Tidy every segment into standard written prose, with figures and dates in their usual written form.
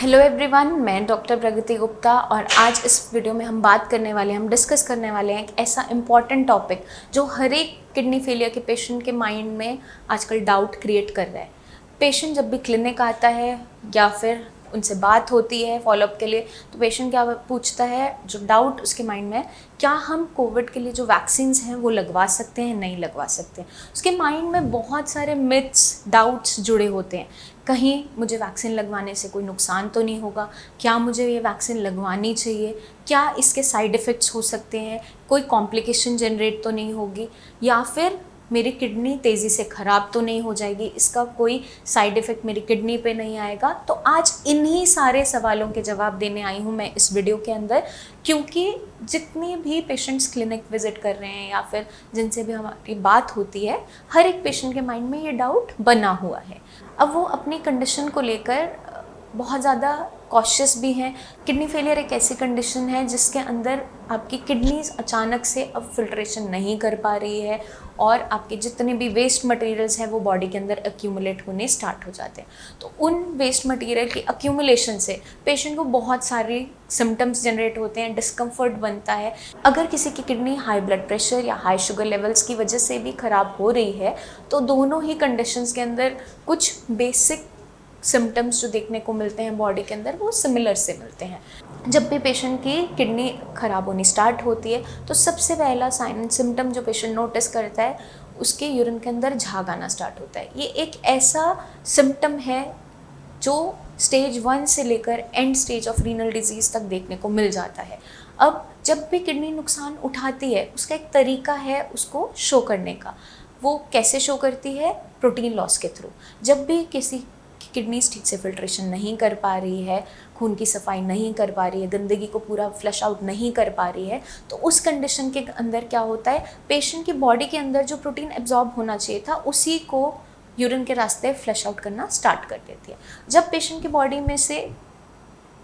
Hello everyone, मैं doctor प्रगति गुप्ता और आज इस वीडियो में हम डिस्कस करने वाले हैं एक ऐसा इम्पॉर्टेंट टॉपिक जो हर एक किडनी फेलियर के पेशेंट के माइंड में आजकल डाउट क्रिएट कर रहा है। पेशेंट जब भी क्लिनिक आता है या फिर उनसे बात होती है फॉलोअप के लिए, तो पेशेंट क्या पूछता है, जो डाउट उसके माइंड में है, क्या हम कोविड के लिए जो वैक्सीन्स हैं वो लगवा सकते हैं, नहीं लगवा सकते हैं। उसके माइंड में बहुत सारे मिथ्स, डाउट्स जुड़े होते हैं। कहीं मुझे वैक्सीन लगवाने से कोई नुकसान तो नहीं होगा, क्या मुझे ये वैक्सीन लगवानी चाहिए, क्या इसके साइड इफ़ेक्ट्स हो सकते हैं, कोई कॉम्प्लिकेशन जनरेट तो नहीं होगी, या फिर मेरी किडनी तेज़ी से ख़राब तो नहीं हो जाएगी, इसका कोई साइड इफ़ेक्ट मेरी किडनी पे नहीं आएगा। तो आज इन्हीं सारे सवालों के जवाब देने आई हूँ मैं इस वीडियो के अंदर, क्योंकि जितने भी पेशेंट्स क्लिनिक विज़िट कर रहे हैं या फिर जिनसे भी हमारी बात होती है, हर एक पेशेंट के माइंड में ये डाउट बना हुआ है। अब वो अपनी कंडीशन को लेकर बहुत ज़्यादा कॉशियस भी हैं। किडनी फेलियर एक ऐसी कंडीशन है जिसके अंदर आपकी किडनीज अचानक से अब फिल्ट्रेशन नहीं कर पा रही है और आपके जितने भी वेस्ट मटेरियल्स हैं वो बॉडी के अंदर एक्यूमुलेट होने स्टार्ट हो जाते हैं। तो उन वेस्ट मटेरियल की एक्यूमुलेशन से पेशेंट को बहुत सारे सिम्टम्स जनरेट होते हैं, डिस्कम्फर्ट बनता है। अगर किसी की किडनी हाई ब्लड प्रेशर या हाई शुगर लेवल्स की वजह से भी ख़राब हो रही है, तो दोनों ही कंडीशंस के अंदर कुछ बेसिक सिम्टम्स जो देखने को मिलते हैं बॉडी के अंदर, वो सिमिलर से मिलते हैं। जब भी पेशेंट की किडनी ख़राब होनी स्टार्ट होती है, तो सबसे पहला साइन सिम्टम जो पेशेंट नोटिस करता है, उसके यूरिन के अंदर झाग आना स्टार्ट होता है। ये एक ऐसा सिम्टम है जो स्टेज 1 से लेकर and stage of renal disease तक देखने को मिल जाता है। अब जब भी किडनी नुकसान उठाती है, उसका एक तरीका है उसको शो करने का। वो कैसे शो करती है? प्रोटीन लॉस के थ्रू। जब भी किसी किडनीज ठीक से फिल्ट्रेशन नहीं कर पा रही है, खून की सफाई नहीं कर पा रही है, गंदगी को पूरा फ्लश आउट नहीं कर पा रही है, तो उस कंडीशन के अंदर क्या होता है, पेशेंट की बॉडी के अंदर जो प्रोटीन एब्जॉर्ब होना चाहिए था, उसी को यूरिन के रास्ते फ्लश आउट करना स्टार्ट कर देती है। जब पेशेंट की बॉडी में से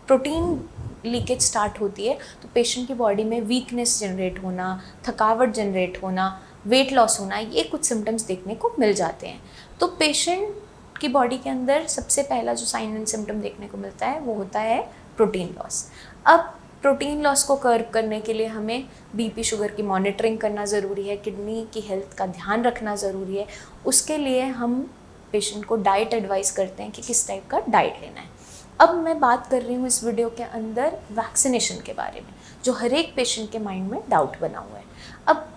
प्रोटीन लीकेज स्टार्ट होती है, तो पेशेंट की बॉडी में वीकनेस जनरेट होना, थकावट जनरेट होना, वेट लॉस होना, ये कुछ सिम्टम्स देखने को मिल जाते हैं। तो पेशेंट की बॉडी के अंदर सबसे पहला जो साइन एंड सिम्टम देखने को मिलता है वो होता है प्रोटीन लॉस। अब प्रोटीन लॉस को कर्व करने के लिए हमें बीपी शुगर की मॉनिटरिंग करना ज़रूरी है, किडनी की हेल्थ का ध्यान रखना ज़रूरी है। उसके लिए हम पेशेंट को डाइट एडवाइस करते हैं कि किस टाइप का डाइट लेना है। अब मैं बात कर रही हूँ इस वीडियो के अंदर वैक्सीनेशन के बारे में, जो हर एक पेशेंट के माइंड में डाउट बना हुआ है। अब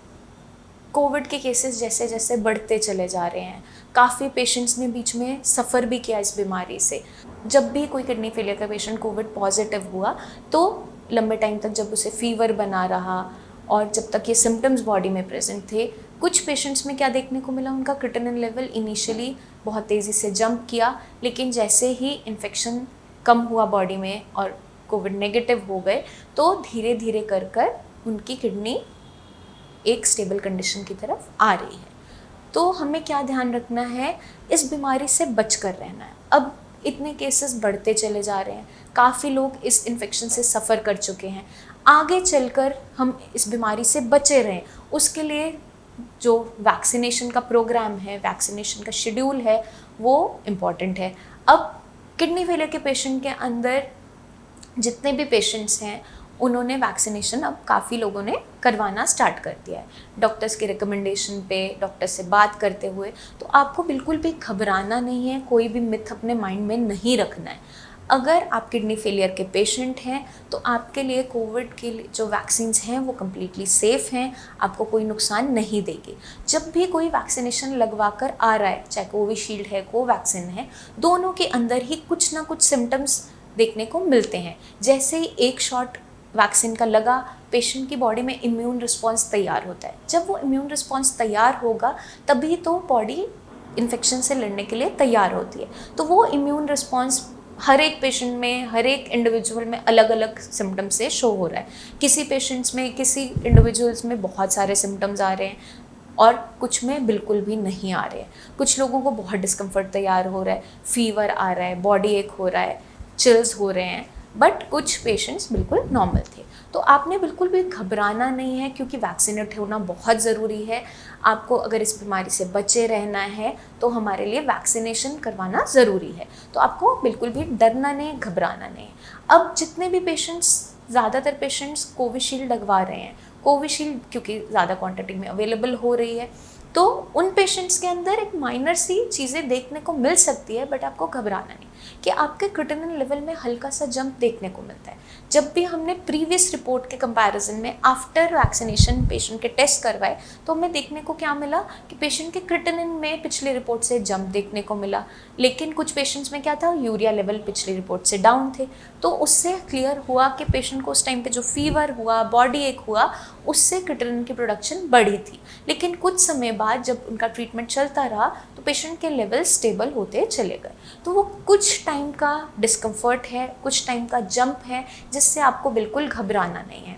कोविड के केसेस जैसे जैसे बढ़ते चले जा रहे हैं, काफ़ी पेशेंट्स ने बीच में सफ़र भी किया इस बीमारी से। जब भी कोई किडनी फेलियर का पेशेंट कोविड पॉजिटिव हुआ, तो लंबे टाइम तक जब उसे फीवर बना रहा और जब तक ये सिम्टम्स बॉडी में प्रेजेंट थे, कुछ पेशेंट्स में क्या देखने को मिला, उनका क्रिएटिनिन लेवल इनिशियली बहुत तेज़ी से जंप किया, लेकिन जैसे ही इन्फेक्शन कम हुआ बॉडी में और कोविड नेगेटिव हो गए, तो धीरे धीरे कर उनकी किडनी एक स्टेबल कंडीशन की तरफ आ रही है। तो हमें क्या ध्यान रखना है, इस बीमारी से बचकर रहना है। अब इतने केसेस बढ़ते चले जा रहे हैं, काफ़ी लोग इस इन्फेक्शन से सफ़र कर चुके हैं। आगे चलकर हम इस बीमारी से बचे रहें, उसके लिए जो वैक्सीनेशन का प्रोग्राम है, वैक्सीनेशन का शेड्यूल है, वो इम्पॉर्टेंट है। अब किडनी फेलियर के पेशेंट के अंदर जितने भी पेशेंट्स हैं, उन्होंने वैक्सीनेशन अब काफ़ी लोगों ने करवाना स्टार्ट कर दिया है डॉक्टर्स के रिकमेंडेशन पे, डॉक्टर से बात करते हुए। तो आपको बिल्कुल भी घबराना नहीं है, कोई भी मिथ अपने माइंड में नहीं रखना है। अगर आप किडनी फेलियर के पेशेंट हैं, तो आपके लिए कोविड के लिए जो वैक्सीन्स हैं वो कम्प्लीटली सेफ़ हैं, आपको कोई नुकसान नहीं देगी। जब भी कोई वैक्सीनेशन लगवा कर आ रहा है, चाहे कोविशील्ड है, कोवैक्सीन है, दोनों के अंदर ही कुछ ना कुछ सिम्टम्स देखने को मिलते हैं। जैसे ही एक शॉट वैक्सीन का लगा, पेशेंट की बॉडी में इम्यून रिस्पॉन्स तैयार होता है। जब वो इम्यून रिस्पॉन्स तैयार होगा, तभी तो बॉडी इन्फेक्शन से लड़ने के लिए तैयार होती है। तो वो इम्यून रिस्पॉन्स हर एक पेशेंट में, हर एक इंडिविजुअल में अलग अलग सिम्टम्स से शो हो रहा है। किसी पेशेंट्स में, किसी इंडिविजुअल्स में बहुत सारे सिम्टम्स आ रहे हैं और कुछ में बिल्कुल भी नहीं आ रहे हैं। कुछ लोगों को बहुत डिस्कम्फर्ट तैयार हो रहा है, फीवर आ रहा है, बॉडी एक हो रहा है, चिल्स हो रहे हैं, बट कुछ पेशेंट्स बिल्कुल नॉर्मल थे। तो आपने बिल्कुल भी घबराना नहीं है, क्योंकि वैक्सीनेट होना बहुत ज़रूरी है। आपको अगर इस बीमारी से बचे रहना है तो हमारे लिए वैक्सीनेशन करवाना ज़रूरी है। तो आपको बिल्कुल भी डरना नहीं, घबराना नहीं। अब जितने भी पेशेंट्स, ज़्यादातर पेशेंट्स कोविशील्ड लगवा रहे हैं, कोविशील्ड क्योंकि ज़्यादा क्वांटिटी में अवेलेबल हो रही है, तो उन पेशेंट्स के अंदर एक माइनर सी चीज़ें देखने को मिल सकती है, बट आपको घबराना नहीं कि आपके क्रिटिनिन लेवल में हल्का सा जंप देखने को मिलता है। जब भी हमने प्रीवियस रिपोर्ट के कंपैरिजन में आफ्टर वैक्सीनेशन पेशेंट के टेस्ट करवाए, तो हमें देखने को क्या मिला कि पेशेंट के क्रिटिनिन में पिछली रिपोर्ट से जंप देखने को मिला। लेकिन कुछ पेशेंट्स में क्या था, यूरिया लेवल पिछली रिपोर्ट से डाउन थे। तो उससे क्लियर हुआ कि पेशेंट को उस टाइम पे जो फीवर हुआ, बॉडी एक हुआ, उससे क्रिटिनिन की प्रोडक्शन बढ़ी थी। लेकिन कुछ समय बाद जब उनका ट्रीटमेंट चलता रहा तो पेशेंट के लेवल स्टेबल होते चले गए। तो वो कुछ टाइम का डिस्कम्फर्ट है, कुछ टाइम का जंप है, जिससे आपको बिल्कुल घबराना नहीं है।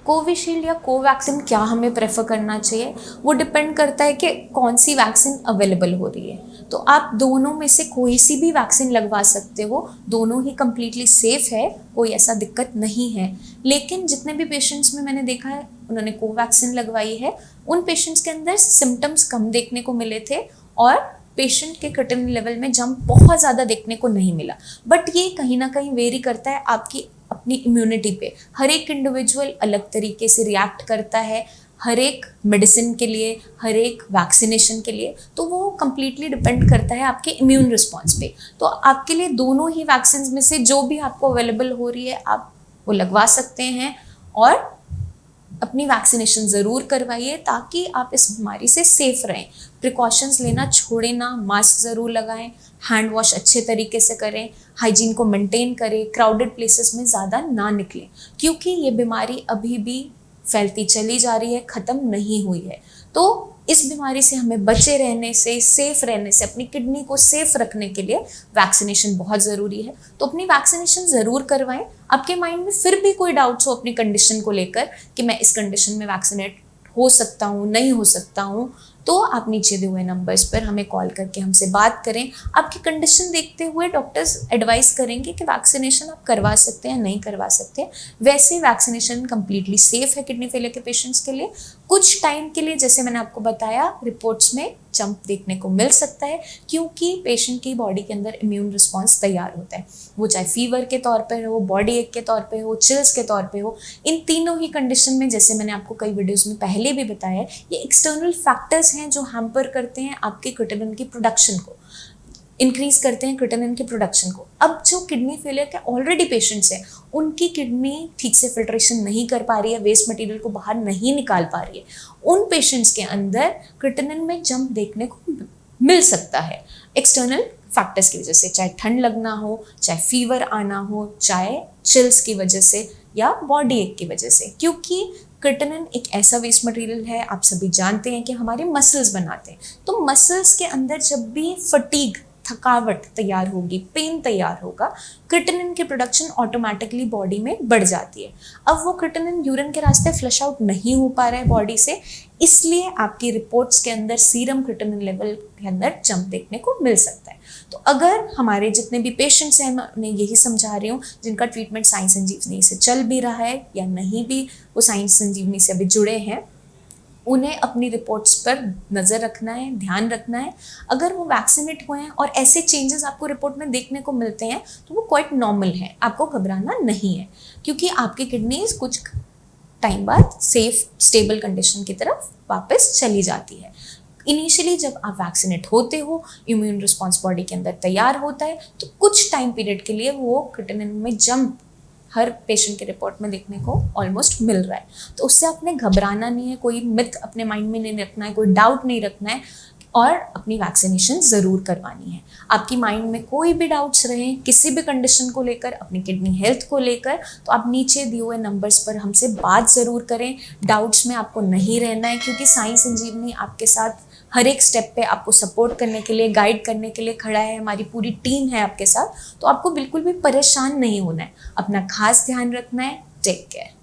कोविशील्ड या कोवैक्सीन क्या हमें प्रेफर करना चाहिए, वो डिपेंड करता है कि कौन सी वैक्सीन अवेलेबल हो रही है। तो आप दोनों में से कोई सी भी वैक्सीन लगवा सकते हो, दोनों ही कम्प्लीटली सेफ़ है, कोई ऐसा दिक्कत नहीं है। लेकिन जितने भी पेशेंट्स में मैंने देखा है उन्होंने कोवैक्सीन लगवाई है, उन पेशेंट्स के अंदर सिम्टम्स कम देखने को मिले थे और पेशेंट के क्रिटिनिन लेवल में जंप बहुत ज़्यादा देखने को नहीं मिला। बट ये कहीं ना कहीं वेरी करता है आपकी अपनी इम्यूनिटी पे। हर एक इंडिविजुअल अलग तरीके से रिएक्ट करता है, हर एक मेडिसिन के लिए, हर एक वैक्सीनेशन के लिए। तो वो कम्प्लीटली डिपेंड करता है आपके इम्यून रिस्पॉन्स पे। तो आपके लिए दोनों ही वैक्सीन में से जो भी आपको अवेलेबल हो रही है आप वो लगवा सकते हैं, और अपनी वैक्सीनेशन ज़रूर करवाइए ताकि आप इस बीमारी से सेफ रहें। प्रिकॉशंस लेना छोड़ें ना, मास्क ज़रूर लगाएं, हैंड वॉश अच्छे तरीके से करें, हाइजीन को मेंटेन करें, क्राउडेड प्लेसेस में ज़्यादा ना निकलें, क्योंकि ये बीमारी अभी भी फैलती चली जा रही है, ख़त्म नहीं हुई है। तो इस बीमारी से हमें बचे रहने से, सेफ रहने से, अपनी किडनी को सेफ रखने के लिए वैक्सीनेशन बहुत ज़रूरी है। तो अपनी वैक्सीनेशन ज़रूर करवाएं। आपके माइंड में फिर भी कोई डाउट्स हो अपनी कंडीशन को लेकर कि मैं इस कंडीशन में वैक्सीनेट हो सकता हूँ, नहीं हो सकता हूँ, तो आप नीचे दिए हुए नंबर्स पर हमें कॉल करके हमसे बात करें। आपकी कंडीशन देखते हुए डॉक्टर्स एडवाइस करेंगे कि वैक्सीनेशन आप करवा सकते हैं, नहीं करवा सकते। वैसे वैक्सीनेशन कम्प्लीटली सेफ है किडनी फेलियर के पेशेंट्स के लिए। कुछ टाइम के लिए, जैसे मैंने आपको बताया, रिपोर्ट्स में जंप देखने को मिल सकता है, क्योंकि पेशेंट की बॉडी के अंदर इम्यून रिस्पॉन्स तैयार होता है। वो चाहे फीवर के तौर पर हो, बॉडी एक के तौर पे हो, चिल्स के तौर पे हो। इन तीनों ही कंडीशन में, जैसे मैंने आपको कई वीडियोस में पहले भी बताया है, ये एक्सटर्नल फैक्टर्स हैं जो हैम्पर करते हैं आपके क्रिटिनिन की प्रोडक्शन को, इंक्रीज करते हैं क्रिटिनिन की प्रोडक्शन को। अब जो किडनी फेलियर के ऑलरेडी पेशेंट्स हैं, उनकी किडनी ठीक से फिल्ट्रेशन नहीं कर पा रही है, वेस्ट मटेरियल को बाहर नहीं निकाल पा रही है, उन पेशेंट्स के अंदर क्रिटिनिन में जंप देखने को मिल सकता है एक्सटर्नल फैक्टर्स की वजह से, चाहे ठंड लगना हो, चाहे फीवर आना हो, चाहे चिल्स की वजह से, या बॉडी एक की वजह से। क्योंकि क्रिटिनिन एक ऐसा वेस्ट मटेरियल है, आप सभी जानते हैं कि हमारे मसल्स बनाते हैं। तो मसल्स के अंदर जब भी फटीग, थकावट तैयार होगी, पेन तैयार होगा, क्रिटिनिन की प्रोडक्शन ऑटोमेटिकली बॉडी में बढ़ जाती है। अब वो क्रिटिनिन यूरिन के रास्ते फ्लश आउट नहीं हो पा रहा है बॉडी से, इसलिए आपकी रिपोर्ट्स के अंदर सीरम क्रिटिनिन लेवल के अंदर जंप देखने को मिल सकता है। तो अगर हमारे जितने भी पेशेंट्स हैं, मैं उन्हें यही समझा रही हूँ, जिनका ट्रीटमेंट साई संजीवनी से चल भी रहा है या नहीं भी वो साई संजीवनी से अभी जुड़े हैं, उन्हें अपनी रिपोर्ट्स पर नज़र रखना है, ध्यान रखना है। अगर वो वैक्सीनेट हुए हैं और ऐसे चेंजेस आपको रिपोर्ट में देखने को मिलते हैं तो वो क्वाइट नॉर्मल है, आपको घबराना नहीं है, क्योंकि आपकी किडनीज कुछ टाइम बाद सेफ स्टेबल कंडीशन की तरफ वापस चली जाती है। इनिशियली जब आप वैक्सीनेट होते हो, इम्यून रिस्पॉन्स बॉडी के अंदर तैयार होता है, तो कुछ टाइम पीरियड के लिए वो क्रिटिनिन में जंप हर पेशेंट के रिपोर्ट में देखने को ऑलमोस्ट मिल रहा है। तो उससे आपने घबराना नहीं है, कोई मिथ अपने माइंड में नहीं रखना है, कोई डाउट नहीं रखना है, और अपनी वैक्सीनेशन ज़रूर करवानी है। आपकी माइंड में कोई भी डाउट्स रहें किसी भी कंडीशन को लेकर, अपनी किडनी हेल्थ को लेकर, तो आप नीचे दिए हुए नंबर्स पर हमसे बात ज़रूर करें। डाउट्स में आपको नहीं रहना है, क्योंकि साई संजीवनी आपके साथ हर एक स्टेप पे आपको सपोर्ट करने के लिए, गाइड करने के लिए खड़ा है। हमारी पूरी टीम है आपके साथ, तो आपको बिल्कुल भी परेशान नहीं होना है। अपना खास ध्यान रखना है। Take care.